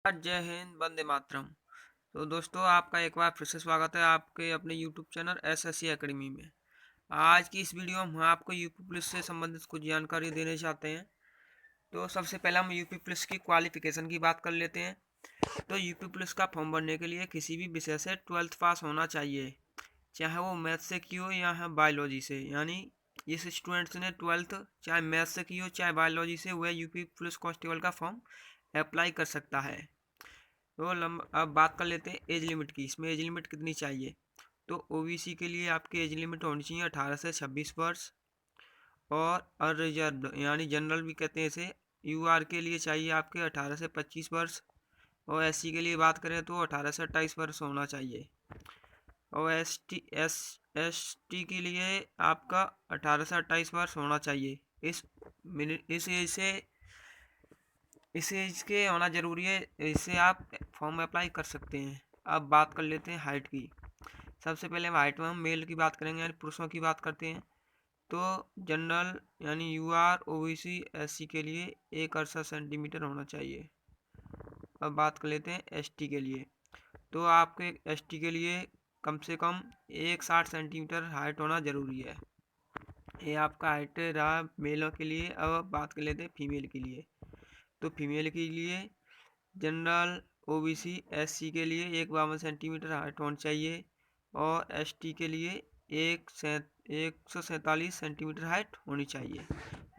जय हिंद, वंदे मातरम। तो दोस्तों, आपका एक बार फिर से स्वागत है आपके अपने यूट्यूब चैनल एसएससी एकेडमी में। आज की इस वीडियो में हम आपको यूपी पुलिस से संबंधित कुछ जानकारी देने चाहते हैं। तो सबसे पहले हम यूपी पुलिस की क्वालिफिकेशन की बात कर लेते हैं। तो यूपी पुलिस का फॉर्म भरने के लिए किसी भी विषय से 12th पास होना चाहिए, चाहे वो मैथ से की हो या बायोलॉजी से। यानी जिस स्टूडेंट्स ने 12th चाहे मैथ से की हो चाहे बायोलॉजी से, वह यूपी पुलिस कांस्टेबल का फॉर्म अप्लाई कर सकता है। तो अब बात कर लेते हैं एज लिमिट की। इसमें एज लिमिट कितनी चाहिए? तो ओबीसी के लिए आपकी एज लिमिट होनी चाहिए 18 से 26 वर्ष। और अनरिजर्व यानी जनरल भी कहते हैं इसे, यूआर के लिए चाहिए आपके 18 से 25 वर्ष। और एससी के लिए बात करें तो 18 से 28 वर्ष होना चाहिए। और एस टी के लिए आपका 18 से 28 वर्ष होना चाहिए। इस एज से इस एज के होना ज़रूरी है, इससे आप फॉर्म अप्लाई कर सकते हैं। अब बात कर लेते हैं हाइट की। सबसे पहले हम हाइट में हम मेल की बात करेंगे यानी पुरुषों की बात करते हैं। तो जनरल यानी यूआर ओबीसी एससी के लिए 168 सेंटीमीटर होना चाहिए। अब बात कर लेते हैं एसटी के लिए। तो आपके एसटी के लिए कम से कम 160 सेंटीमीटर हाइट होना ज़रूरी है। ये आपका हाइट रहा मेलों के लिए। अब बात कर लेते हैं फीमेल के लिए। तो फीमेल के लिए जनरल ओबीसी एससी के लिए 152 सेंटीमीटर हाइट होनी चाहिए। और एसटी के लिए 147 सेंटीमीटर हाइट होनी चाहिए।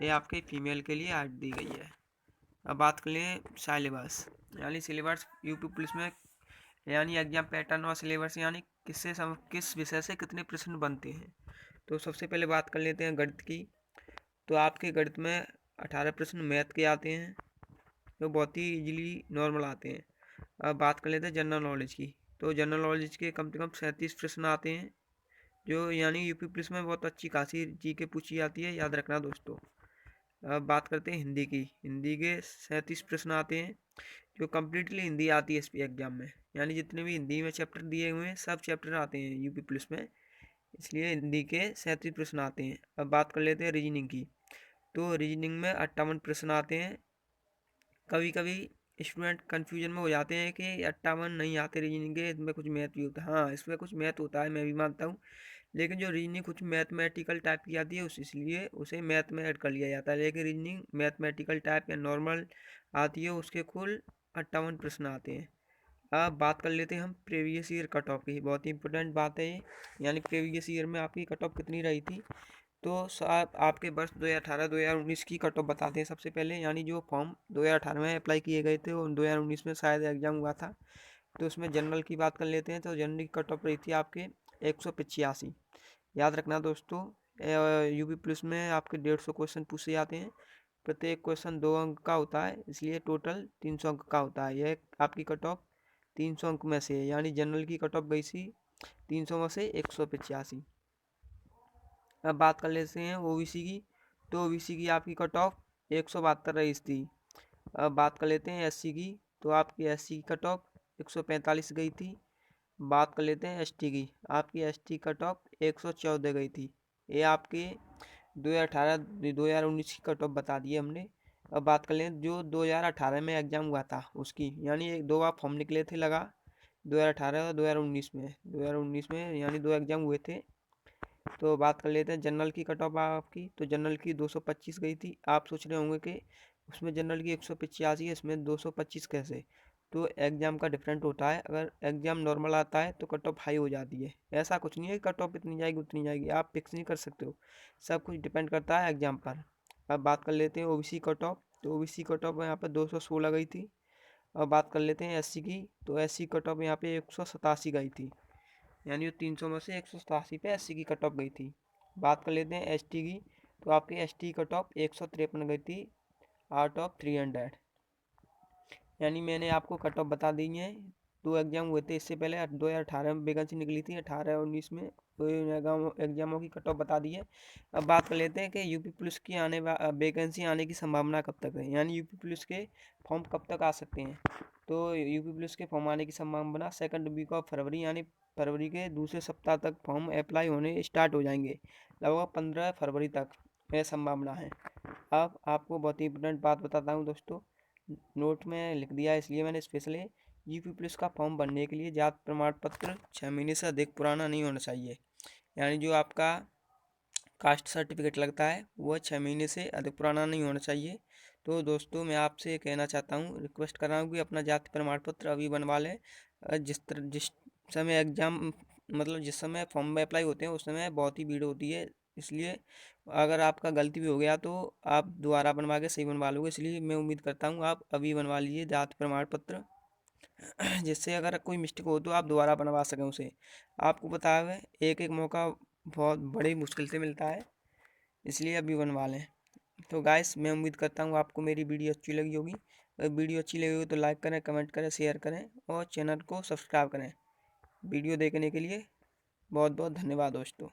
ये आपके फीमेल के लिए हाइट दी गई है। अब बात कर लें सिलेबस यानी सिलेबस यूपी पुलिस में, यानी एग्जाम पैटर्न और सिलेबस यानी किस विषय से कितने प्रश्न बनते हैं। तो सबसे पहले बात कर लेते हैं गणित की। तो आपके गणित में 18 प्रश्न मैथ के आते हैं, जो बहुत ही इजीली नॉर्मल आते हैं। अब बात कर लेते हैं जनरल नॉलेज की। तो जनरल नॉलेज के कम से कम 37 प्रश्न आते हैं, जो यानी यूपी पुलिस में बहुत अच्छी खासी जी के पूछी जाती है, याद रखना दोस्तों। अब बात करते हैं हिंदी की। हिंदी के 37 प्रश्न आते हैं, जो कम्प्लीटली हिंदी आती है इस एग्जाम में। यानी जितने भी हिंदी में चैप्टर दिए हुए हैं सब चैप्टर आते हैं यूपी पुलिस में, इसलिए हिंदी के 37 प्रश्न आते हैं। अब बात कर लेते हैं रीजनिंग की। तो रीजनिंग में 58 प्रश्न आते हैं। कभी कभी स्टूडेंट कन्फ्यूजन में हो जाते हैं कि 58 नहीं आते रीजनिंग के, इसमें कुछ मैथ भी होता है। हाँ, इसमें कुछ मैथ होता है, मैं भी मानता हूँ। लेकिन जो रीजनिंग कुछ मैथमेटिकल टाइप की आती है इसलिए उसे मैथ में ऐड कर लिया जाता है। लेकिन रीजनिंग मैथमेटिकल टाइप या नॉर्मल आती है, उसके कुल 58 प्रश्न आते हैं। अब बात कर लेते हैं हम प्रीवियस ईयर कट ऑफ की। बहुत ही इंपॉर्टेंट बात है ये, यानी प्रीवियस ईयर में आपकी कट ऑफ कितनी रही थी। तो साहब आपके वर्ष 2018-2019 की कट ऑफ बताते हैं सबसे पहले। यानी जो फॉर्म 2018 में अप्लाई किए गए थे और 2019 में शायद एग्जाम हुआ था, तो उसमें जनरल की बात कर लेते हैं। तो जनरल की कट ऑफ रही थी आपके 185। याद रखना दोस्तों, यूपी पुलिस में आपके 150 क्वेश्चन पूछे जाते हैं। प्रत्येक क्वेश्चन 2 अंक का होता है, इसलिए टोटल 300 अंक का होता है। यह आपकी कट ऑफ 300 अंक में से है, यानी जनरल की कट ऑफ गई थी 300 में से 185। अब बात कर लेते हैं ओबीसी की। तो ओबीसी की आपकी कट ऑफ 172 रही थी। अब बात कर लेते हैं एससी की। तो आपकी एससी की कट ऑफ 145 गई थी। बात कर लेते हैं एसटी की। आपकी एसटी कट ऑफ 114 गई थी। ये आपके 2018-2019 की कट ऑफ बता दी है हमने। अब बात कर लें जो 2018 में एग्ज़ाम हुआ था उसकी, यानी एक दो बार फॉर्म निकले थे लगा 2018 और 2019 में। 2019 में यानी 2 एग्ज़ाम हुए थे। तो बात कर लेते हैं जनरल की कट ऑफ आपकी। तो जनरल की 225 गई थी। आप सोच रहे होंगे कि उसमें जनरल की 185 है, इसमें 225 कैसे। तो एग्ज़ाम का डिफरेंट होता है। अगर एग्ज़ाम नॉर्मल आता है तो कट ऑफ हाई हो जाती है। ऐसा कुछ नहीं है कि कट ऑफ इतनी जाएगी उतनी जाएगी, आप फिक्स नहीं कर सकते हो। सब कुछ डिपेंड करता है एग्ज़ाम पर। अब बात कर लेते हैं ओबीसी कट ऑफ। तो ओबीसी कट ऑफ यहाँ पर 216 गई थी। अब बात कर लेते हैं एससी की। तो एससी कट ऑफ यहाँ पे 187 गई थी, यानी वो 300 में से 187 पे एससी की कट ऑफ गई थी। बात कर लेते हैं एसटी की। तो आपकी एसटी कट ऑफ 153 गई थी आउट ऑफ 300। यानी मैंने आपको कट ऑफ बता दी है। 2 एग्जाम हुए थे इससे पहले, 2018 में वैकेंसी निकली थी, 18 और 19 में। तो एग्जामों की कट ऑफ बता दी है। अब बात कर लेते हैं कि यूपी पुलिस की वैकेंसी आने की संभावना कब तक है, यानी यूपी पुलिस के फॉर्म कब तक आ सकते हैं। तो यूपी पुलिस के फॉर्म आने की संभावना सेकंड वीक ऑफ फरवरी, यानी फरवरी के दूसरे सप्ताह तक फॉर्म अप्लाई होने स्टार्ट हो जाएंगे। लगभग 15 फरवरी तक यह संभावना है। अब आपको बहुत ही इंपॉर्टेंट बात बताता हूँ दोस्तों। नोट में लिख दिया है, इसलिए मैंने स्पेशली यूपी पुलिस का फॉर्म भरने के लिए जाति प्रमाण पत्र 6 महीने से अधिक पुराना नहीं होना चाहिए। यानी जो आपका कास्ट सर्टिफिकेट लगता है वो 6 महीने से अधिक पुराना नहीं होना चाहिए। तो दोस्तों मैं आपसे कहना चाहता हूँ, रिक्वेस्ट कर रहा हूँ कि अपना जाति प्रमाण पत्र अभी बनवा लें। जिस समय एग्ज़ाम मतलब जिस समय फॉर्म में अप्लाई होते हैं उस समय बहुत ही भीड़ होती है, इसलिए अगर आपका गलती भी हो गया तो आप दोबारा बनवा के सही बनवा लोगे। इसलिए मैं उम्मीद करता हूँ आप अभी बनवा लीजिए जाति प्रमाण पत्र, जिससे अगर कोई मिस्टेक हो तो आप दोबारा बनवा सकें उसे। आपको पता है एक एक मौका बहुत बड़ी मुश्किल से मिलता है, इसलिए अभी बनवा लें। तो गाइस मैं उम्मीद करता हूँ आपको मेरी वीडियो अच्छी लगी होगी। अगर वीडियो अच्छी लगी हो तो लाइक करें, कमेंट करें, शेयर करें और चैनल को सब्सक्राइब करें। वीडियो देखने के लिए बहुत बहुत धन्यवाद दोस्तों।